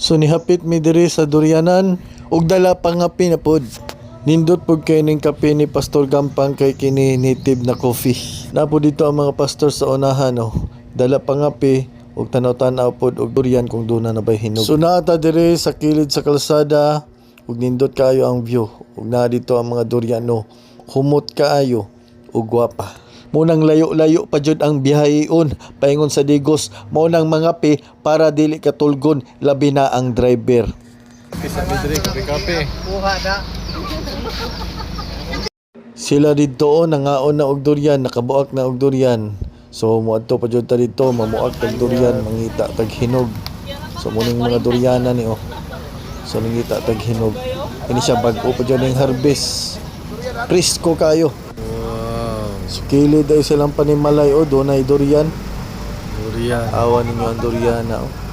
So nihapit mi diri sa durianan ug dala pa nga pinapod. Nindot pud kay ning kape ni Pastor Gampang kay kini native na coffee. Napo dito ang mga pastor sa unahan oh. Dala pa nga pe ug tanaw-tanaw pod og durian kung duna na bay hinog. So naata diri sa kilid sa kalsada ug nindot kaayo ang view. Ug na dito ang mga durian no. Humot kaayo ug gwapa. Munang layo-layo pa jud ang biyaheon paingon sa Digos. Mao nang mga pe para dili katulgon labi na ang driver. Sa bidre kape. Kuha na. Sila dito nangaon na og durian, nakabuak na og durian. So moadto pa jud ta dito, mamuak tag durian, mangita tag hinog. So muning mga durianan ni oh. So mangita tag hinog. Ini siya bag-o pa jud ning harvest. Presko kayo. Wow. So kilid ay silang panimalay oh, dunay durian. Durian. Awan ninyo ang durian na oh.